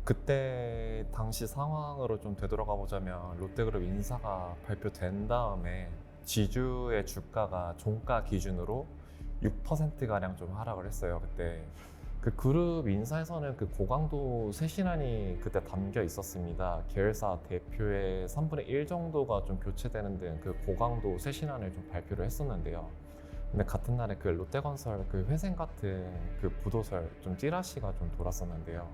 그때 당시 상황으로 좀 되돌아가 보자면 롯데그룹 인사가 발표된 다음에 지주의 주가가 종가 기준으로 6%가량 좀 하락을 했어요. 그때 그 그룹 인사에서는 그 고강도 쇄신안이 그때 담겨 있었습니다. 계열사 대표의 3분의 1 정도가 좀 교체되는 등 그 고강도 쇄신안을 좀 발표를 했었는데요. 근데 같은 날에 그 롯데건설 그 회생 같은 그 부도설 좀 찌라시가 좀 돌았었는데요.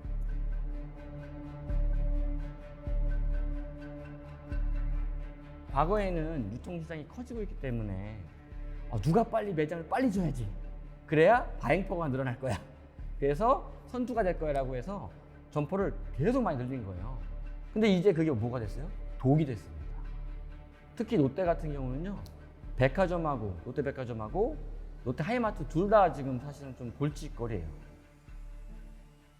과거에는 유통시장이 커지고 있기 때문에 누가 빨리 매장을 빨리 줘야지. 그래야 바행퍼가 늘어날 거야. 그래서 선두가 될 거야라고 해서 점포를 계속 많이 늘린 거예요. 근데 이제 그게 뭐가 됐어요? 독이 됐습니다. 특히 롯데 같은 경우는요. 백화점하고 롯데백화점하고 롯데하이마트 둘 다 지금 사실은 좀 골칫거리예요.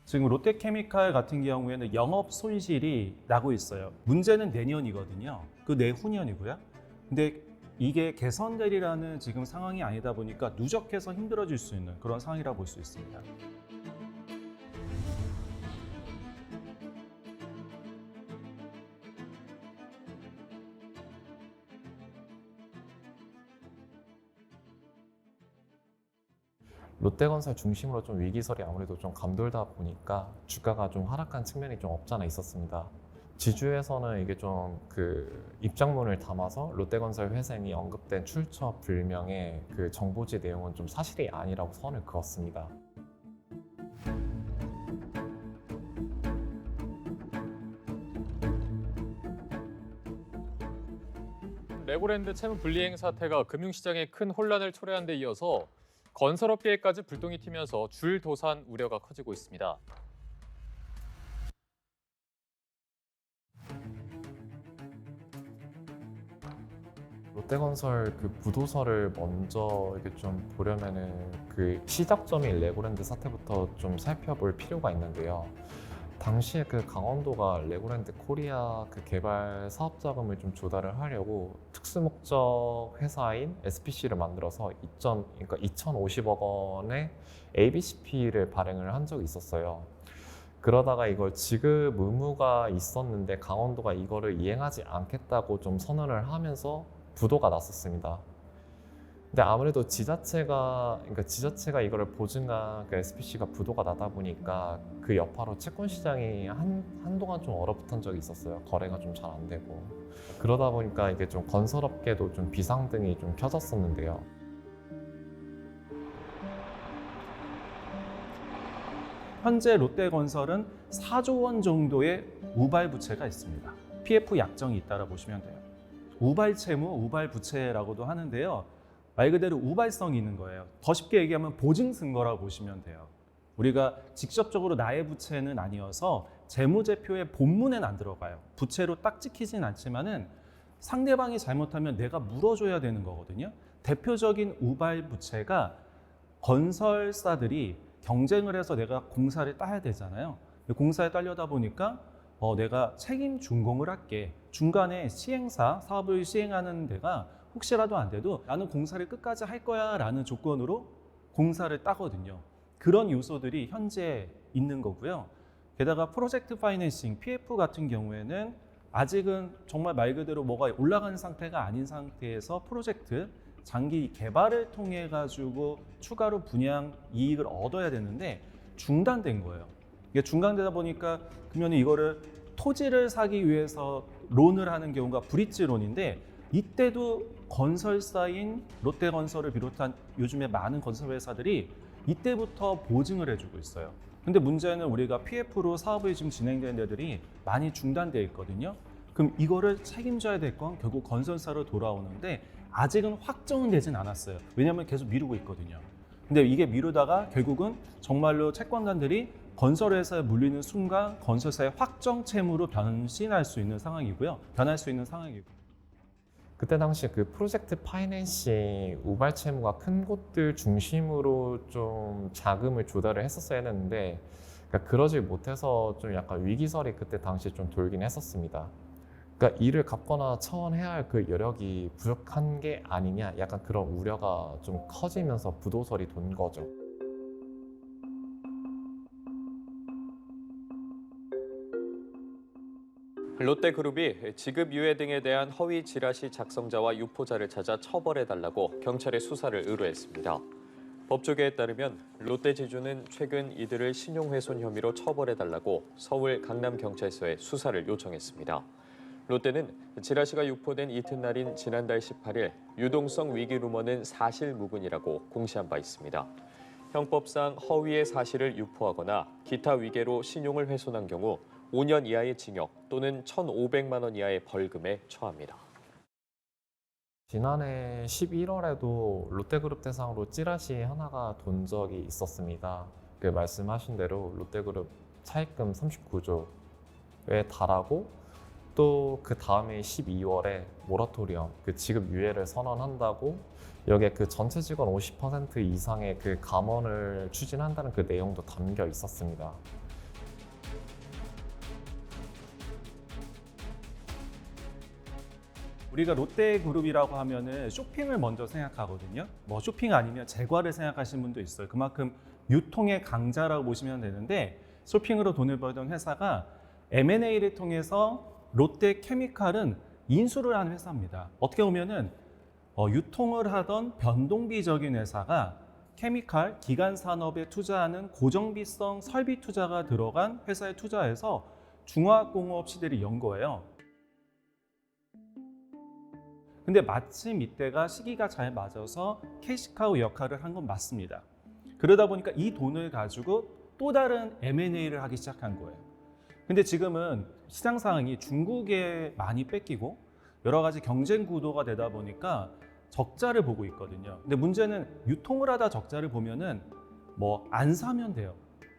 지금 롯데케미칼 같은 경우에는 영업 손실이 나고 있어요. 문제는 내년이거든요. 그 내후년이고요. 근데 이게 개선되리라는 지금 상황이 아니다 보니까 누적해서 힘들어질 수 있는 그런 상황이라고 볼 수 있습니다. 롯데건설 중심으로 좀 위기설이 아무래도 좀 감돌다 보니까 주가가 좀 하락한 측면이 좀 없잖아 있었습니다. 지주에서는 이게 좀 그 입장문을 담아서 롯데건설 회생이 언급된 출처 불명의 그 정보지 내용은 좀 사실이 아니라고 선을 그었습니다. 레고랜드 채무 불이행 사태가 금융시장에 큰 혼란을 초래한 데 이어서 건설업계에까지 불똥이 튀면서 줄도산 우려가 커지고 있습니다. 롯데건설 그 부도서를 먼저 이렇게 좀 보려면은 그 시작점인 레고랜드 사태부터 좀 살펴볼 필요가 있는데요. 당시에 그 강원도가 레고랜드 코리아 그 개발 사업 자금을 좀 조달을 하려고 특수목적 회사인 SPC를 만들어서 그러니까 2,050억 원의 ABCP를 발행을 한 적이 있었어요. 그러다가 이걸 지급 의무가 있었는데 강원도가 이거를 이행하지 않겠다고 좀 선언을 하면서 부도가 났었습니다. 근데 아무래도 지자체가 이거를 보증한 그 SPC가 부도가 나다 보니까 그 여파로 채권 시장이 한동안 좀 얼어붙은 적이 있었어요. 거래가 좀 잘 안 되고. 그러다 보니까 이게 좀 건설업계도 좀 비상등이 좀 켜졌었는데요. 현재 롯데건설은 4조 원 정도의 우발 부채가 있습니다. PF 약정이 있다고 보시면 돼요. 우발 채무, 우발 부채라고도 하는데요. 말 그대로 우발성이 있는 거예요. 더 쉽게 얘기하면 보증 증거라고 보시면 돼요. 우리가 직접적으로 나의 부채는 아니어서 재무제표의 본문엔 안 들어가요. 부채로 딱 찍히진 않지만은 상대방이 잘못하면 내가 물어줘야 되는 거거든요. 대표적인 우발 부채가 건설사들이 경쟁을 해서 내가 공사를 따야 되잖아요. 공사에 따려다 보니까 내가 책임 준공을 할게. 중간에 사업을 시행하는 데가 혹시라도 안 돼도 나는 공사를 끝까지 할 거야 라는 조건으로 공사를 따거든요. 그런 요소들이 현재 있는 거고요. 게다가 프로젝트 파이낸싱, PF 같은 경우에는 아직은 정말 말 그대로 뭐가 올라가는 상태가 아닌 상태에서 프로젝트, 장기 개발을 통해 가지고 추가로 분양 이익을 얻어야 되는데 중단된 거예요. 이게 중단되다 보니까 그러면 이거를 토지를 사기 위해서 론을 하는 경우가 브릿지 론인데 이때도 건설사인 롯데건설을 비롯한 요즘에 많은 건설회사들이 이때부터 보증을 해주고 있어요. 근데 문제는 우리가 PF로 사업이 지금 진행되는 데들이 많이 중단되어 있거든요. 그럼 이거를 책임져야 될 건 결국 건설사로 돌아오는데 아직은 확정은 되진 않았어요. 왜냐하면 계속 미루고 있거든요. 근데 이게 미루다가 결국은 정말로 채권단들이 건설회사에 물리는 순간 건설사의 확정 채무로 변할 수 있는 상황이고요. 그때 당시 그 프로젝트 파이낸싱 우발 채무가 큰 곳들 중심으로 좀 자금을 조달을 했었어야 했는데 그러니까 그러지 못해서 좀 약간 위기설이 그때 당시 좀 돌긴 했었습니다. 그러니까 이를 갚거나 차원해야 할 그 여력이 부족한 게 아니냐 약간 그런 우려가 좀 커지면서 부도설이 돈 거죠. 롯데그룹이 지급유예 등에 대한 허위 지라시 작성자와 유포자를 찾아 처벌해달라고 경찰에 수사를 의뢰했습니다. 법조계에 따르면 롯데지주는 최근 이들을 신용훼손 혐의로 처벌해달라고 서울 강남경찰서에 수사를 요청했습니다. 롯데는 지라시가 유포된 이튿날인 지난달 18일 유동성 위기 루머는 사실무근이라고 공시한 바 있습니다. 형법상 허위의 사실을 유포하거나 기타 위계로 신용을 훼손한 경우 5년 이하의 징역 또는 1,500만 원 이하의 벌금에 처합니다. 지난해 11월에도 롯데그룹 대상으로 찌라시 하나가 돈 적이 있었습니다. 그 말씀하신 대로 롯데그룹 차입금 39조에 달하고 또 그 다음에 12월에 모라토리엄, 그 지급 유예를 선언한다고 여기에 그 전체 직원 50% 이상의 그 감원을 추진한다는 그 내용도 담겨 있었습니다. 우리가 롯데그룹이라고 하면은 쇼핑을 먼저 생각하거든요. 뭐 쇼핑 아니면 제과를 생각하시는 분도 있어요. 그만큼 유통의 강자라고 보시면 되는데 쇼핑으로 돈을 벌던 회사가 M&A를 통해서 롯데케미칼은 인수를 한 회사입니다. 어떻게 보면은 유통을 하던 변동비적인 회사가 케미칼, 기간 산업에 투자하는 고정비성 설비 투자가 들어간 회사에 투자해서 중화학공업 시대를 연 거예요. 근데 마침 이때가 시기가 잘 맞아서 캐시카우 역할을 한 건 맞습니다. 그러다 보니까 이 돈을 가지고 또 다른 M&A를 하기 시작한 거예요. 근데 지금은 시장 상황이 중국에 많이 뺏기고 여러 가지 경쟁 구도가 되다 보니까 적자를 보고 있거든요. 근데 문제는 유통을 하다 적자를 보면은 뭐 안 사면 돼요.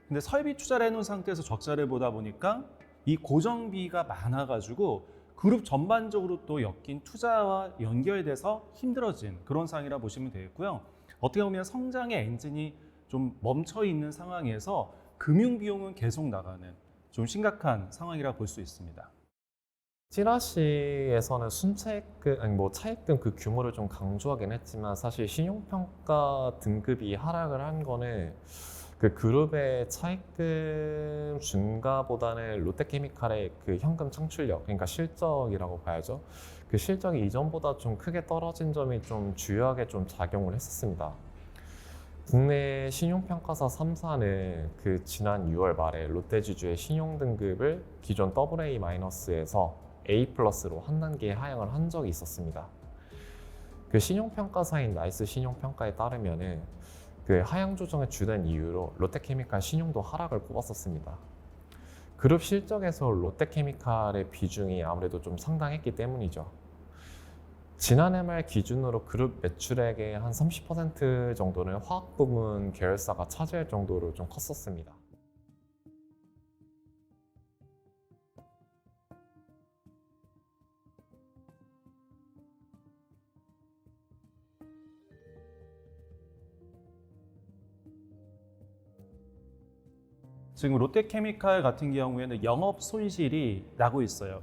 근데 설비 투자를 해놓은 상태에서 적자를 보다 보니까 이 고정비가 많아가지고 그룹 전반적으로 또 엮인 투자와 연결돼서 힘들어진 그런 상황이라 보시면 되겠고요. 어떻게 보면 성장의 엔진이 좀 멈춰 있는 상황에서 금융 비용은 계속 나가는 좀 심각한 상황이라 볼 수 있습니다. 찌라시에서는 순차입금, 아니 뭐 차입금 그 규모를 좀 강조하긴 했지만 사실 신용평가 등급이 하락을 한 거는 그 그룹의 차입금 준가보다는 롯데케미칼의 그 현금 창출력, 그러니까 실적이라고 봐야죠. 그 실적이 이전보다 좀 크게 떨어진 점이 좀 주요하게 좀 작용을 했었습니다. 국내 신용평가사 3사는 그 지난 6월 말에 롯데지주의 신용등급을 기존 AA-에서 A+로 한 단계 하향을 한 적이 있었습니다. 그 신용평가사인 나이스 신용평가에 따르면은 그 하향 조정의 주된 이유로 롯데케미칼 신용도 하락을 꼽았었습니다. 그룹 실적에서 롯데케미칼의 비중이 아무래도 좀 상당했기 때문이죠. 지난해 말 기준으로 그룹 매출액의 한 30% 정도는 화학 부문 계열사가 차지할 정도로 좀 컸었습니다. 지금 롯데케미칼 같은 경우에는 영업 손실이 나고 있어요.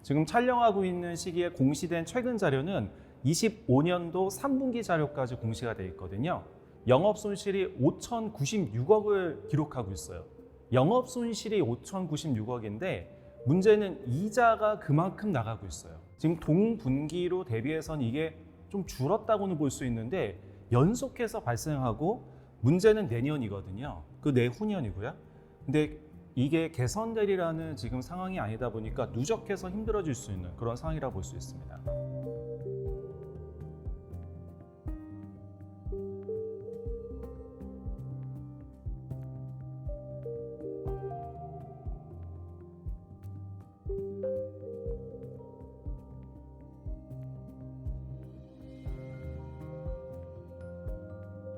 지금 촬영하고 있는 시기에 공시된 최근 자료는 25년도 3분기 자료까지 공시가 돼 있거든요. 영업 손실이 5,096억을 기록하고 있어요. 영업 손실이 5,096억인데 문제는 이자가 그만큼 나가고 있어요. 지금 동분기로 대비해서는 이게 좀 줄었다고는 볼 수 있는데 연속해서 발생하고 문제는 내년이거든요. 그 내후년이고요. 근데 이게 개선되리라는 지금 상황이 아니다 보니까 누적해서 힘들어질 수 있는 그런 상황이라 볼 수 있습니다.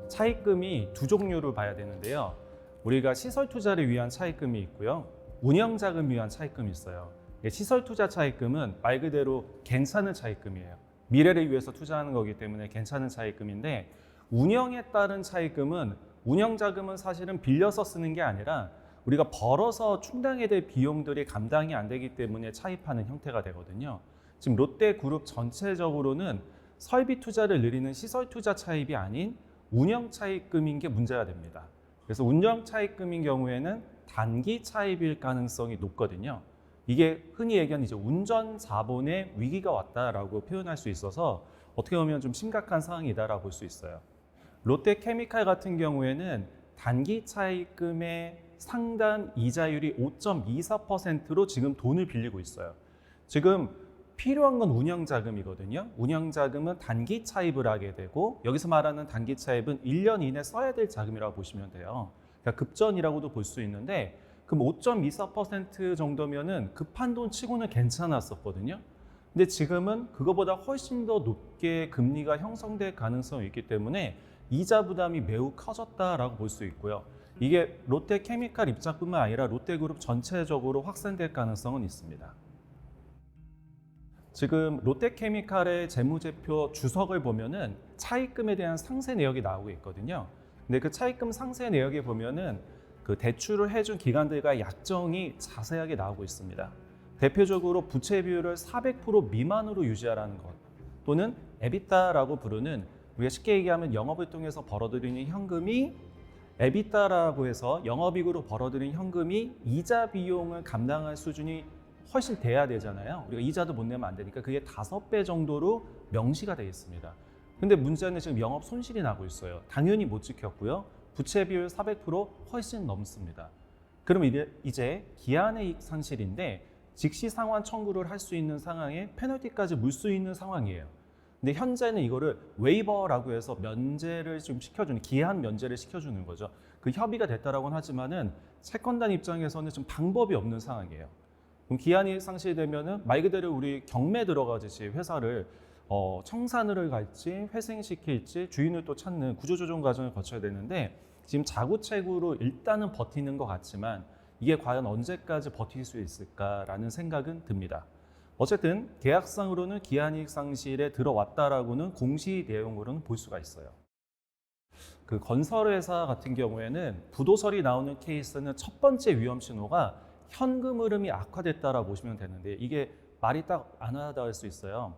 차입금이 두 종류를 봐야 되는데요. 우리가 시설 투자를 위한 차입금이 있고요. 운영 자금을 위한 차입금이 있어요. 시설 투자 차입금은 말 그대로 괜찮은 차입금이에요. 미래를 위해서 투자하는 거기 때문에 괜찮은 차입금인데 운영에 따른 차입금은 운영 자금은 사실은 빌려서 쓰는 게 아니라 우리가 벌어서 충당해야 될 비용들이 감당이 안 되기 때문에 차입하는 형태가 되거든요. 지금 롯데그룹 전체적으로는 설비 투자를 늘리는 시설 투자 차입이 아닌 운영 차입금인 게 문제가 됩니다. 그래서 운영 차입금인 경우에는 단기 차입일 가능성이 높거든요. 이게 흔히 얘기하는 이제 운전 자본의 위기가 왔다라고 표현할 수 있어서 어떻게 보면 좀 심각한 상황이다라고 볼 수 있어요. 롯데케미칼 같은 경우에는 단기 차입금의 상단 이자율이 5.24%로 지금 돈을 빌리고 있어요. 지금 필요한 건 운영자금이거든요. 운영자금은 단기 차입을 하게 되고 여기서 말하는 단기 차입은 1년 이내 써야 될 자금이라고 보시면 돼요. 그러니까 급전이라고도 볼 수 있는데 그럼 5.24% 정도면은 급한 돈 치고는 괜찮았었거든요. 근데 지금은 그거보다 훨씬 더 높게 금리가 형성될 가능성이 있기 때문에 이자 부담이 매우 커졌다라고 볼 수 있고요. 이게 롯데케미칼 입장뿐만 아니라 롯데그룹 전체적으로 확산될 가능성은 있습니다. 지금 롯데케미칼의 재무제표 주석을 보면은 차입금에 대한 상세 내역이 나오고 있거든요. 근데 그 차입금 상세 내역에 보면은 그 대출을 해준 기관들과 약정이 자세하게 나오고 있습니다. 대표적으로 부채 비율을 400% 미만으로 유지하라는 것, 또는 에비타라고 부르는 우리가 쉽게 얘기하면 영업을 통해서 벌어들이는 현금이 에비타라고 해서 영업이익으로 벌어들인 현금이 이자 비용을 감당할 수준이 훨씬 돼야 되잖아요. 우리가 이자도 못 내면 안 되니까 그게 5배 정도로 명시가 되어 있습니다. 근데 문제는 지금 영업 손실이 나고 있어요. 당연히 못 지켰고요. 부채 비율 400% 훨씬 넘습니다. 그럼 이제 기한이익 상실인데 즉시 상환 청구를 할 수 있는 상황에 페널티까지 물 수 있는 상황이에요. 근데 현재는 이거를 웨이버라고 해서 면제를 좀 시켜주는, 기한 면제를 시켜주는 거죠. 그 협의가 됐다라고는 하지만은 채권단 입장에서는 좀 방법이 없는 상황이에요. 그럼 기한이익 상실되면은 말 그대로 우리 경매 들어가듯이 회사를 청산을 갈지 회생시킬지 주인을 또 찾는 구조조정 과정을 거쳐야 되는데 지금 자구책으로 일단은 버티는 것 같지만 이게 과연 언제까지 버틸 수 있을까라는 생각은 듭니다. 어쨌든 계약상으로는 기한이익 상실에 들어왔다라고는 공시 내용으로는 볼 수가 있어요. 그 건설회사 같은 경우에는 부도설이 나오는 케이스는 첫 번째 위험 신호가 현금 흐름이 악화됐다라고 보시면 되는데 이게 말이 딱 안 하다 할 수 있어요.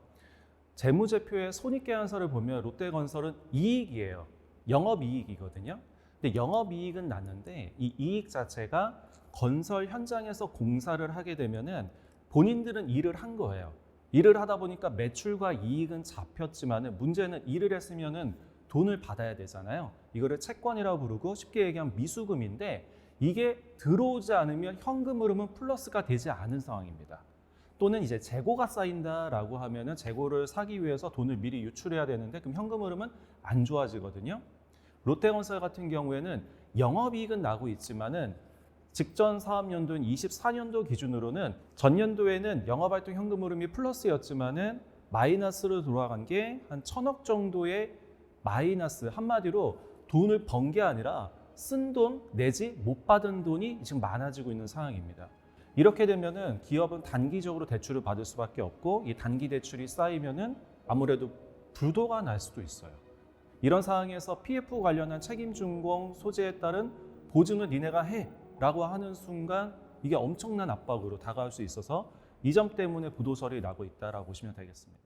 재무제표의 손익계산서를 보면 롯데건설은 이익이에요. 영업이익이거든요. 근데 영업이익은 났는데 이 이익 자체가 건설 현장에서 공사를 하게 되면은 본인들은 일을 한 거예요. 일을 하다 보니까 매출과 이익은 잡혔지만은 문제는 일을 했으면은 돈을 받아야 되잖아요. 이거를 채권이라고 부르고 쉽게 얘기하면 미수금인데 이게 들어오지 않으면 현금 흐름은 플러스가 되지 않은 상황입니다. 또는 이제 재고가 쌓인다라고 하면은 재고를 사기 위해서 돈을 미리 유출해야 되는데 그럼 현금 흐름은 안 좋아지거든요. 롯데건설 같은 경우에는 영업이익은 나고 있지만은 직전 사업연도인 24년도 기준으로는 전년도에는 영업활동 현금 흐름이 플러스였지만은 마이너스로 돌아간 게 한 1,000억 정도의 마이너스, 한마디로 돈을 번 게 아니라 쓴 돈 내지 못 받은 돈이 지금 많아지고 있는 상황입니다. 이렇게 되면은 기업은 단기적으로 대출을 받을 수밖에 없고 이 단기 대출이 쌓이면은 아무래도 부도가 날 수도 있어요. 이런 상황에서 PF 관련한 책임 준공 소재에 따른 보증을 니네가 해 라고 하는 순간 이게 엄청난 압박으로 다가올 수 있어서 이 점 때문에 부도설이 나고 있다라고 보시면 되겠습니다.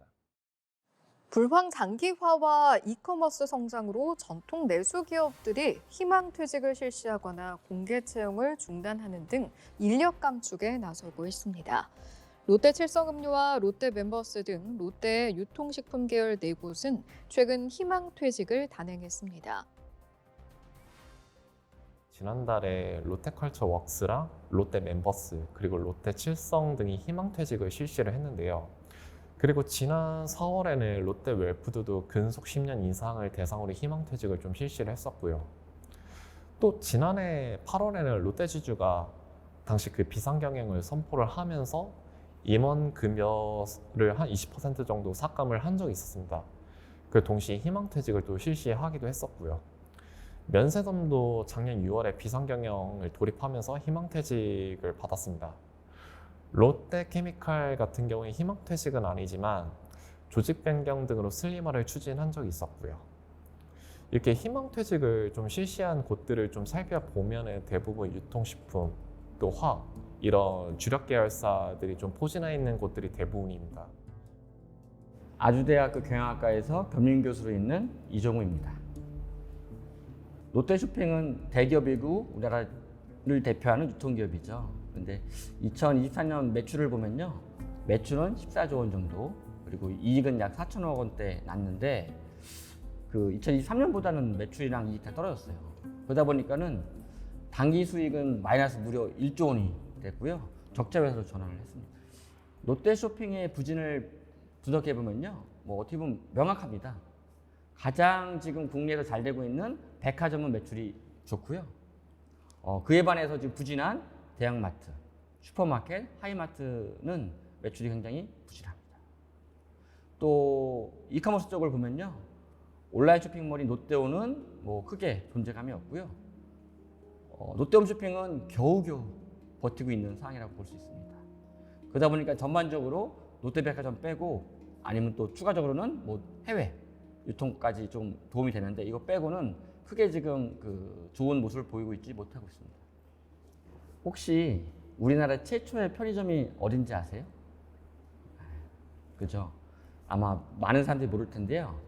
불황 장기화와 이커머스 성장으로 전통 내수 기업들이 희망퇴직을 실시하거나 공개 채용을 중단하는 등 인력 감축에 나서고 있습니다. 롯데칠성음료와 롯데멤버스 등 롯데의 유통식품 계열 4곳은 최근 희망퇴직을 단행했습니다. 지난달에 롯데컬처웍스랑 롯데멤버스 그리고 롯데칠성 등이 희망퇴직을 실시를 했는데요. 그리고 지난 4월에는 롯데웰푸드도 근속 10년 이상을 대상으로 희망퇴직을 좀 실시를 했었고요. 또 지난해 8월에는 롯데지주가 당시 그 비상경영을 선포를 하면서 임원 급여를 한 20% 정도 삭감을 한 적이 있었습니다. 그 동시에 희망퇴직을 또 실시하기도 했었고요. 면세점도 작년 6월에 비상경영을 돌입하면서 희망퇴직을 받았습니다. 롯데케미칼 같은 경우에 희망퇴직은 아니지만 조직 변경 등으로 슬림화를 추진한 적이 있었고요. 이렇게 희망퇴직을 좀 실시한 곳들을 좀 살펴보면 대부분 유통식품, 또 화학 이런 주력 계열사들이 좀 포진해 있는 곳들이 대부분입니다. 아주대학교 경영학과에서 겸임교수로 있는 이종우입니다. 롯데쇼핑은 대기업이고 우리나라를 대표하는 유통기업이죠. 근데 2024년 매출을 보면요, 매출은 14조 원 정도, 그리고 이익은 약 4천억 원대 났는데 그 2023년보다는 매출이랑 이익 다 떨어졌어요. 그러다 보니까는 당기 수익은 마이너스 무려 1조 원이 됐고요. 적자 회사로 전환을 했습니다. 롯데쇼핑의 부진을 분석해 보면요, 뭐 어떻게 보면 명확합니다. 가장 지금 국내에서 잘 되고 있는 백화점은 매출이 좋고요. 그에 반해서 지금 부진한 대형마트, 슈퍼마켓, 하이마트는 매출이 굉장히 부진합니다. 또 이커머스 쪽을 보면요, 온라인 쇼핑몰인 롯데온은 뭐 크게 존재감이 없고요. 롯데홈쇼핑은 겨우겨우 버티고 있는 상황이라고 볼 수 있습니다. 그러다 보니까 전반적으로 롯데백화점 빼고 아니면 또 추가적으로는 뭐 해외 유통까지 좀 도움이 되는데 이거 빼고는 크게 지금 그 좋은 모습을 보이고 있지 못하고 있습니다. 혹시 우리나라 최초의 편의점이 어딘지 아세요? 그죠? 아마 많은 사람들이 모를 텐데요.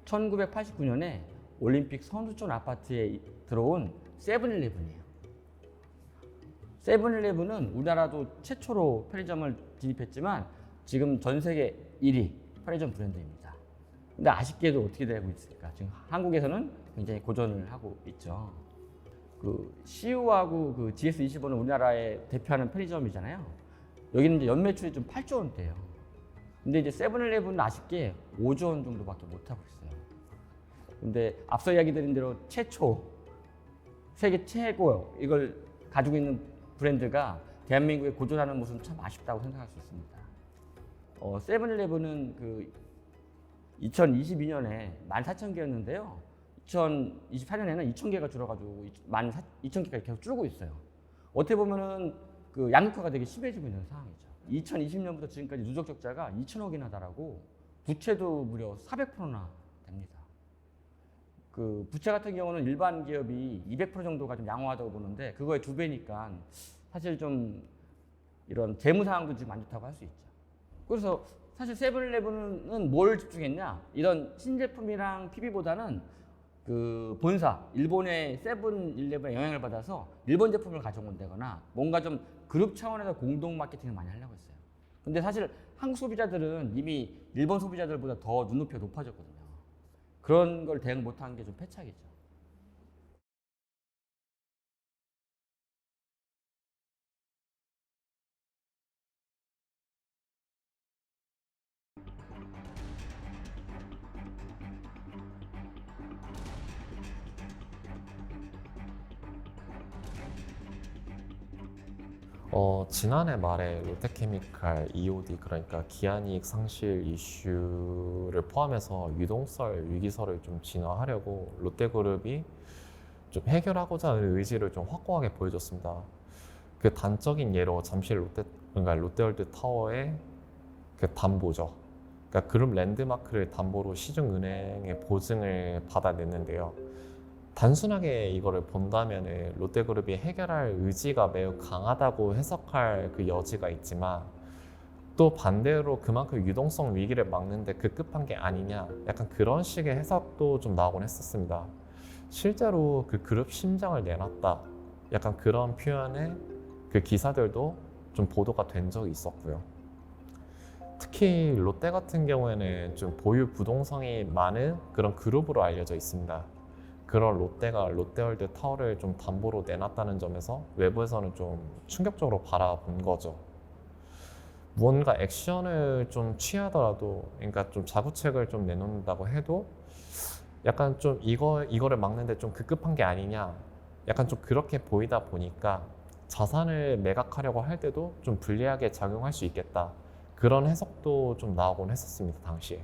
1989년에 올림픽 선수촌 아파트에 들어온 세븐일레븐이에요. 세븐일레븐은 우리나라도 최초로 편의점을 진입했지만 지금 전 세계 1위 편의점 브랜드입니다. 근데 아쉽게도 어떻게 되고 있을까? 지금 한국에서는 굉장히 고전을 하고 있죠. 그 CU하고 그 GS25는 우리나라의 대표하는 편의점이잖아요. 여기는 이제 연매출이 좀 8조 원대예요. 근데 이제 세븐일레븐은 아쉽게 5조 원 정도밖에 못 하고 있어요. 근데 앞서 이야기 드린 대로 최초 세계 최고 이걸 가지고 있는 브랜드가 대한민국에 고전하는 모습은 참 아쉽다고 생각할 수 있습니다. 세븐일레븐은 그 2022년에 14,000개였는데요. 2024년에는 2,000개가 줄어가지고 12,000개까지 계속 줄고 있어요. 어떻게 보면은 그 양극화가 되게 심해지고 있는 상황이죠. 2020년부터 지금까지 누적 적자가 2,000억이나 달하고 부채도 무려 400%나 됩니다. 그 부채 같은 경우는 일반 기업이 200% 정도가 좀 양호하다고 보는데 그거의 2배니까 사실 좀 이런 재무 상황도 지금 안 좋다고 할 수 있죠. 그래서 사실 세븐일레븐은 뭘 집중했냐? 이런 신제품이랑 PB보다는 그 본사, 일본의 세븐일레븐에 영향을 받아서 일본 제품을 가져온다거나 뭔가 좀 그룹 차원에서 공동 마케팅을 많이 하려고 했어요. 근데 사실 한국 소비자들은 이미 일본 소비자들보다 더 눈높이가 높아졌거든요. 그런 걸 대응 못한 게 좀 패착이죠. 지난해 말에 롯데케미칼 EOD 그러니까 기한이익 상실 이슈를 포함해서 유동성 위기설을 좀 진화하려고 롯데그룹이 좀 해결하고자 하는 의지를 좀 확고하게 보여줬습니다. 그 단적인 예로 잠실 그러니까 롯데월드 타워의 그 담보죠. 그러니까 그룹 랜드마크를 담보로 시중은행의 보증을 받아냈는데요. 단순하게 이거를 본다면 롯데그룹이 해결할 의지가 매우 강하다고 해석할 그 여지가 있지만 또 반대로 그만큼 유동성 위기를 막는데 급급한 게 아니냐 약간 그런 식의 해석도 좀 나오곤 했었습니다. 실제로 그 그룹 심장을 내놨다 약간 그런 표현의 그 기사들도 좀 보도가 된 적이 있었고요. 특히 롯데 같은 경우에는 좀 보유 부동산이 많은 그런 그룹으로 알려져 있습니다. 그런 롯데가 롯데월드 타워를 좀 담보로 내놨다는 점에서 외부에서는 좀 충격적으로 바라본 거죠. 무언가 액션을 좀 취하더라도, 그러니까 좀 자구책을 좀 내놓는다고 해도 약간 좀 이거를 막는데 좀 급급한 게 아니냐, 약간 좀 그렇게 보이다 보니까 자산을 매각하려고 할 때도 좀 불리하게 작용할 수 있겠다. 그런 해석도 좀 나오곤 했었습니다, 당시에.